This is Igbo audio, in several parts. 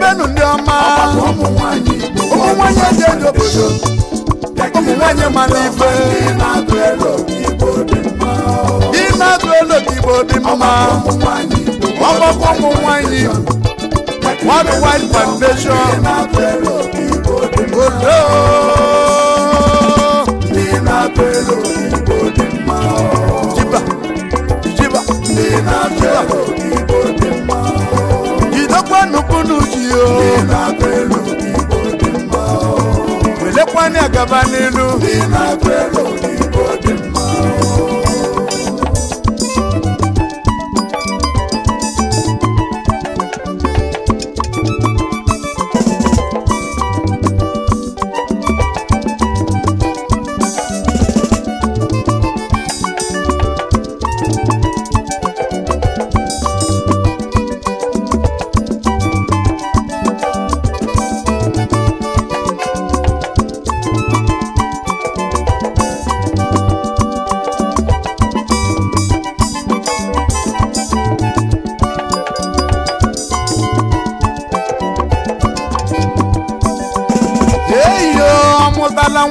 Jebenu ndị ọma Umunwanyi eje obodo Umunwanyi mana ife Dị na-atụ elo Igbo dị mma Ọgbakọ Umunwanyi Worldwide Foundation Odo Jiba Idokwa nukunu jiyo Welekwani agaba n'ilu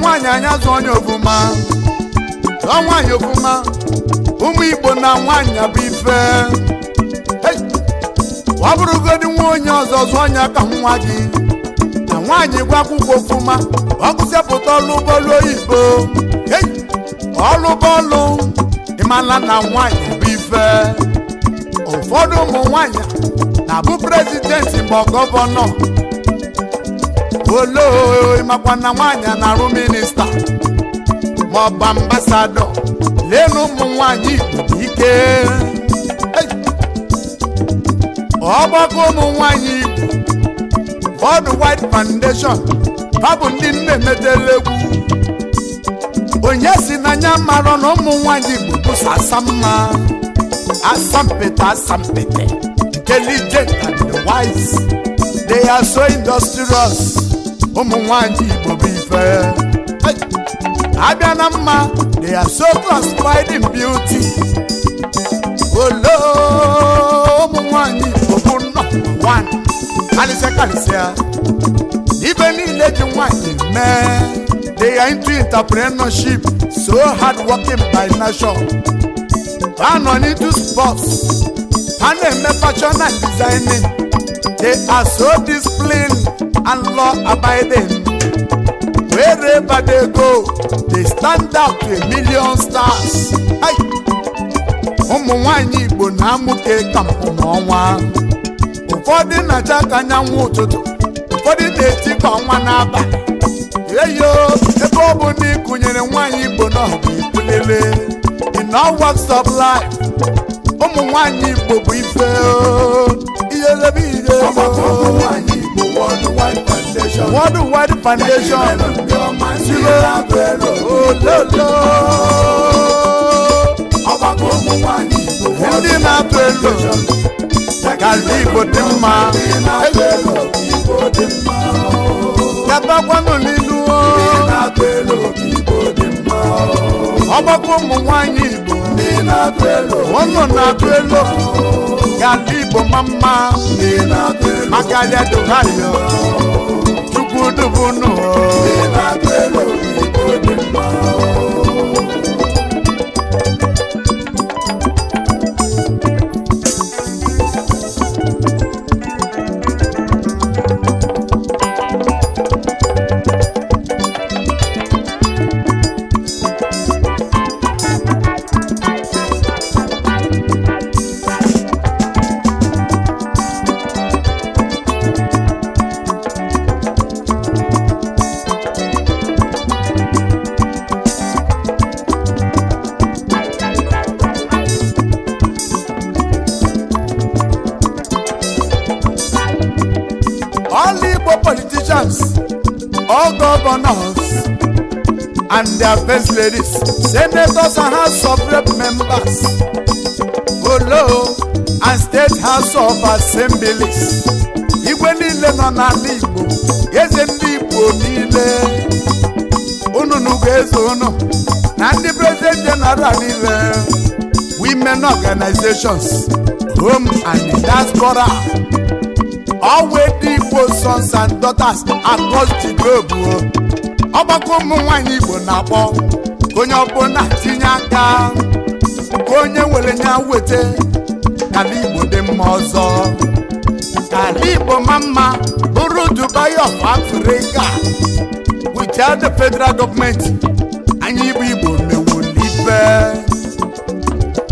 Nwaanyị anya zụ onye ofuma zụọ nwaanyị ofuma ụmụ Igbo na nwaanyị bụ ife ọ bụrụgodị nwa onye ọzọ zụọ onye aka nwa gị na nwaanyị gwa akwụkwọ ofuma ọ gụsịpụta ọlụbọọlụ oyibo ọlụbọọlụ ịmala na nwaanyị bụ ife ụfọdụ ụmụ nwaanyị na-abụ prezidenti ma ọ gọvanọ olo ịmakwa na nwaanyị na-arụ minista maọbụ ambasadọ leenụ ụmụ nwaanyị Igbo ike ọgbakọ ụmụ nwaanyị Igbo Worldwide Foundation ha bụ ndị nne metela egwu onye si n'anya mara na ụmụ nwaanyị Igbo bụ asamma asampete intelligent and wise. They are so industrious. Umunwanyi Igbo bụ ife abịa na mma. They are so classified in beauty. Olo Umunwanyi Igbo bụ number one. Kalisia ibe niile ji nwaanyị mee. They are into entrepreneurship, so hard working by nature. And on into sports and fashion and designing. They are so disciplined and law-abiding. Wherever they go, they stand out to 1,000,000 stars. Hey! Umunwanyi Igbo na-amụke ka mpụ n'ọnwa. Ụfọdụ na-acha ka anyanwụ ụtụtụ, ụfọdụ na-eti ka ọnwa n'abalị. Eyo, ebe ọ bụ na ịkụnyere nwaanyị Igbo n'ọbụ ikwulele. In all walks of life, Umunwanyi Igbo bụ ife. Worldwide Foundation. Ndị na-atụ elu Kalị Igbo dị mma. Gatakwanụ n'ilu ọgbakọ Umunwanyi Igbo. Ụnụ na-atụ elu Kalị Igbo mama maka ya dohayo Chukwu dubunu politicians, all governors, and their first ladies, senators and House of Rep members, Olo and State House of Assemblies. Igwe niile nọ n'ala Igbo, eze ndị Igbo niile, unu nugo eze unu, na ndị President General niile, women organizations, home and diaspora, all waiting Igbo sons and daughters across the globe. Ogbako Umunwanyi Igbo na-akpọ ka onye ọbụla tinye aka ka onye were nya wete ala Igbo dị mma ọzọ, ala Igbo mama bụrụ Dubai of Africa. Without the federal government, anyị bụ Igbo mewolibe.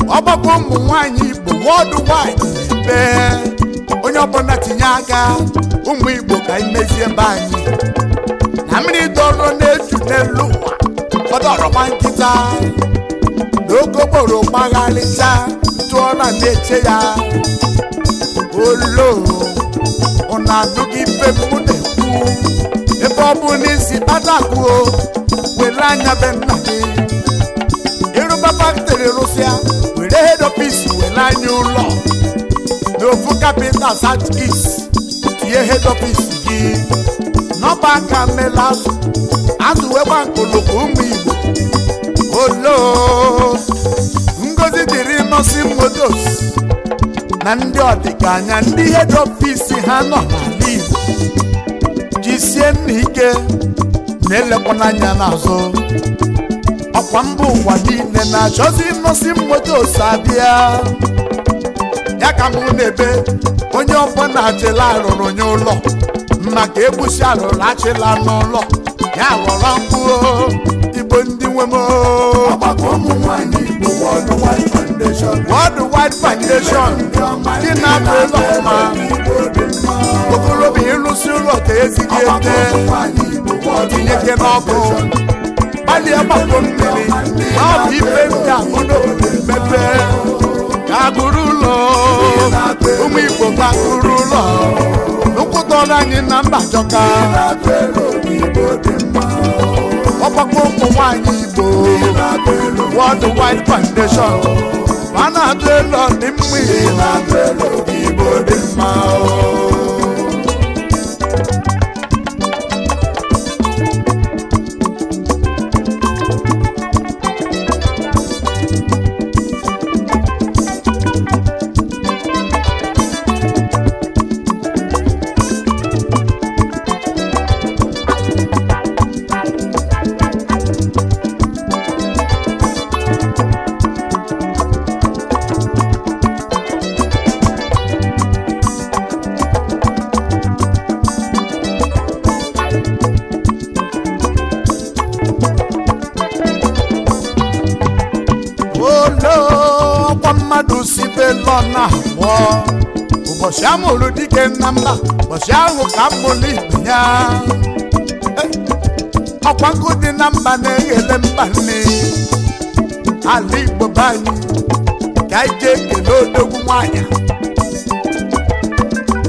Ogbako Umunwanyi Igbo worldwide na-ebe onye ọbụla tinye aka ụmụ Igbo ka imezie ebe anyị na mmiri dọrọ na-eju n'elu ụwa ọdọrọkwa nkịta n'okokporo gbagharịcha tụọla na-eche ya olo ụna anụghị ife mụ na-ekwu ebe ọ bụ n'isi kpatakwuo were anya be nna gị ịrụba faktrị rụsịa were head office were anya ụlọ n'ofu capital South East tinye head office gị n'ọba aka mela azụ wee gba nkụlụkụ ụmụ Igbo olo ngozi dịrị nọọsị motos na ndị ọdịganya ndị head office ha nọ n'ala Igbo jisie nna ike na-elekwana anya n'azụ ọkwa mba ụwa niile na-achọzi nọọsị motos abịa ya ka mụ na-ebe onye ọbụla achịla arụrụ onye ụlọ maka egbusi arụrụ achịla n'ụlọ ya ghọrọ mkpụrụ Igbo ndị nwe m. Ogbako Umunwanyi Igbo Worldwide Foundation dị na-abụ ụlọ ọma okorobịa ịrụsi ụlọ ka ezighi ete tinyeke n'ọkụ gbalịa gbakọ mmiri na ọ bụ ife ndị abụdo mepe ga-agụrụ ụlọ ụmụ Igbo ga-agụrụ ụlọ nkwụtọrọ anyị na mba jọka. Ogbako Umunwanyi Igbo Worldwide Foundation ma na-adụ elu dị mma Igbo dị mma. Ọkwa mmadụ si be lọ na abụọ ụbọchị amụrụ dike na mba ụbọchị ahụ ka mụrụ ibe ya ọkwa nkụ dị na mba na-eghele mba nne ala Igbo be anyị ka anyị jee ekele odogwu nwanyị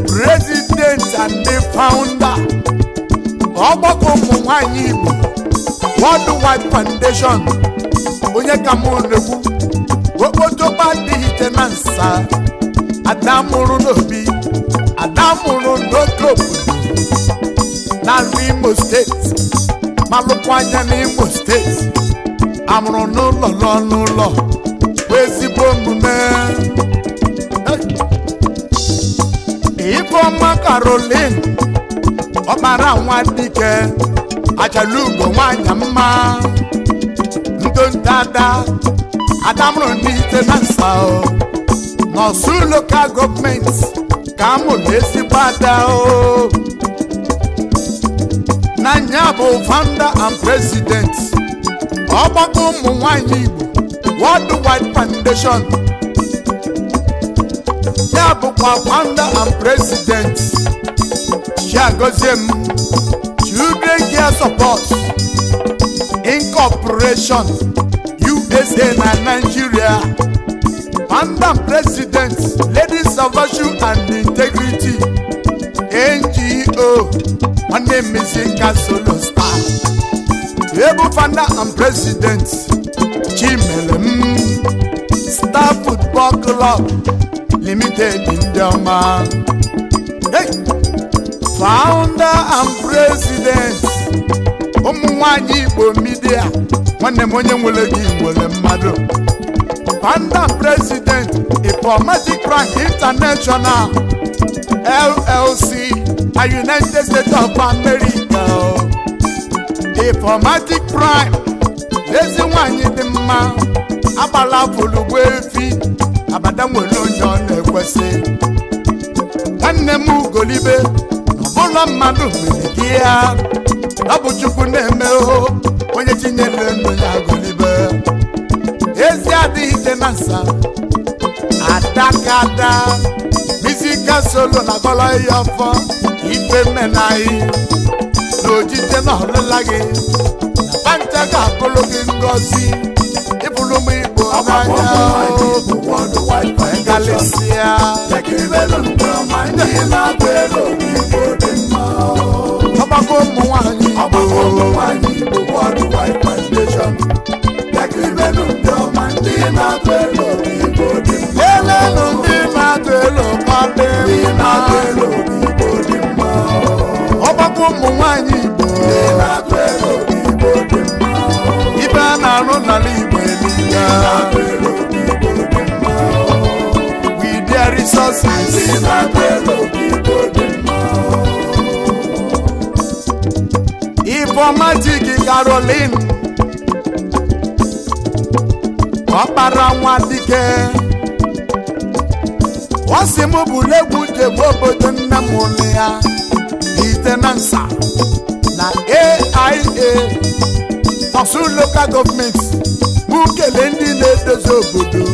president and the founder Ogbako Umunwanyi Igbo Worldwide Foundation onye ka mụ na-ekwu okpotokpa dị ite na nsa ada mụrụ n'obi ada mụrụ n'oke obodo na Imo steeti malụkwa anya n'Imo steeti amụrụ n'ụlọ n'ụlọ ezigbo omume Ifeọma Caroline ọkpara nwa dike achala ugo nwanyị mma ndondada adamụrụ n'ite na nsa n'Osu local government ka amụrụ ezigbo ada na nya bụ founder and president Ogbako Umunwanyi Igbo Worldwide Foundation ya bụkwa founder and president Chiagoziem Children Care Support Incorporation USA na Nigeria founder president Ladies of Virtue and Integrity NGO nwanne Mizinka Solo Star able founder and president Chimelem Star Football Club Limited Indioma founder and president Umunwanyi Igbo Media nwanne m onye nwere gị nwere mmadụ founder and president Diplomatic Rank International LLC a United States of America. Diplomatic prime, ezi nwanyị dị mma, agbala fulugbo efi, abada nwere onye ọ na-ekwesị. Nwanne m ugolibe, n'ọbụla mmadụ mere gị ya, ọ bụ Chukwu na-eme o, onye tinyere ndụ ya golibe. Ezi adịghị ike na nsa, adakada, mizika solo na gọlọ ya ọfọ, ife menaghị, n'ojije na ọlụla gị, na pancha ga-abụrụ gị ngọzi, ịbụrụ m Igbo n'anya Galisia. Ọgbakọ ụmụnwaanyị Igbo Worldwide Foundation. Elenu ndị na-atụ elu dị mma. Ọgbakọ ụmụnwaanyị Igbo ibe a na-arụ n'ala Igbo eliga. With their resources, Informatic Caroline ọkpara nwa dike ọ sị m bụrụ egwu jebe obodo nne m ụlọ ya ite na nsa na AIA Osu local government mụ kelee ndị na-edozi obodo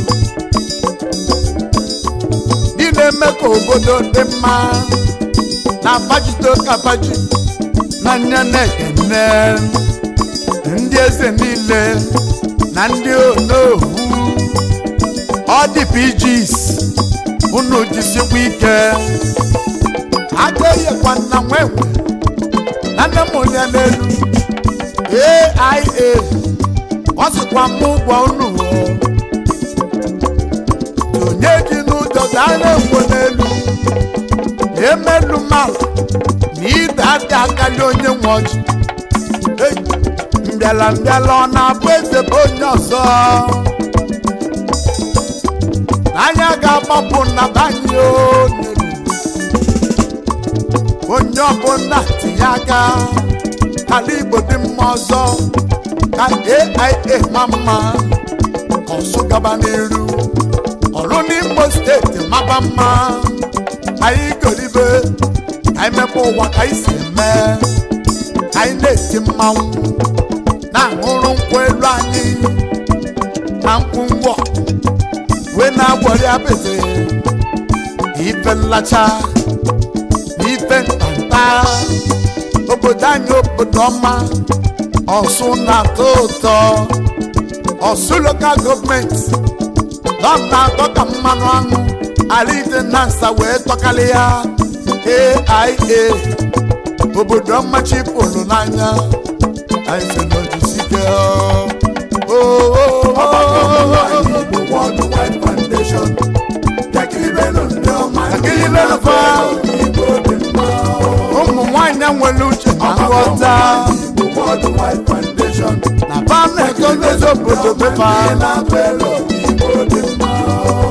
ndị na-eme ka obodo dị mma na fajito kafaji na nya na-ekene ndị eze niile na ndị onowu ọ dị PGs unu jisikwa ike agaghịkwa na nwenwe na nne m onye n'elu AIA ọ sịkwa m ụgwọ unu onye ji n'ụjọ gaa na-ekwo n'elu na-emelu mmadụ na ide adị akali onye nwe ọjị mbịala ọ na-abụ eze bụ onye ọzọ anya ga-agbapụ na banye onye ọbụla tinye aka ala Igbo dị mma ọzọ ka AIA ma mma Ọsụ gaba n'iru ọrụ n'Imo steeti maba mma anyị golibe ka anyị mepe ụwa ka anyị si eme ka anyị na-eti mmanwụ na-aṅụrụ nkwụ elu anyị na nkwụ ngwọ wee na-agwọrị apịtị ife nlacha na ife ntanta obodo anyị obodo ọma Ọsụ na-atọ ụtọ Ọsụ local gọọmenti nọ na-atọ ka mmanụ aṅụ ala ite na nsa wee tọkalị ya AIA obodo ọma chipụrụ n'anya anyị sị n'ojisike Worldwide Foundation. Ụmụnwaanyị nwere uche na nghọta na bana egodozi obodo befa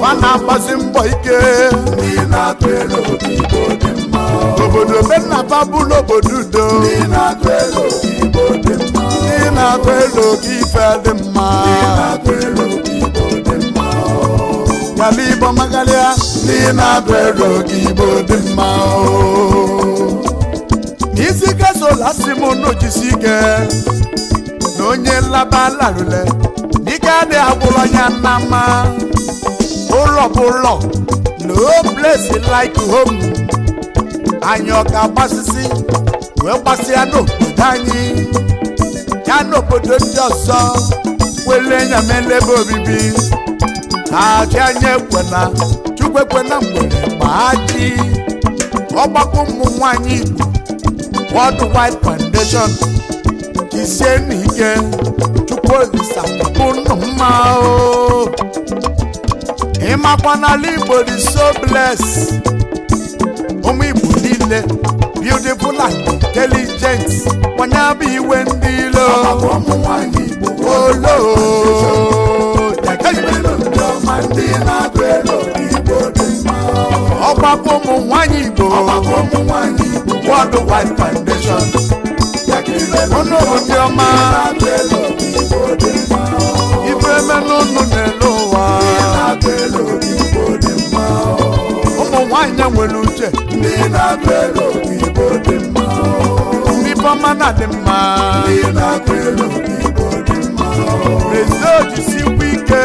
ba na-agbasi mbọ ike obodo be nna ba bụrụ obodo udo ndị na-atụ elu oge ife dị mma yala Igbo magalịa ndị na-atụ elu oge Igbo dị mma n'isi kesola si m n'ojisi ike na onye nlaba larụle n'ike adịghị agwụrụ anya na mma ụlọ bụ ụlọ no place like home anyị ọ ga-agbasisi wee gbasịa n'obodo anyị ya n'obodo ndị ọzọ wele nyamelebe obibi achị anya ekwena Chukwu ekwena mgbere gbaa ji ọgbakọ ụmụnwaanyị Igbo Worldwide Foundation isie n'ike Chukwu olisa bụ nnụ mma ịmakwa n'ala Igbo dị so blessed ụmụ Igbo niile beautiful and intelligent onye bụ iwe ndị ilo olo ọgbakọ ụmụnwaanyị Igbo Worldwide Foundation. Ono Obioma, Ife Menunu Nelowa, Umunwanyi Weluche, Nipama Nadema, Rezo Jisi Wike,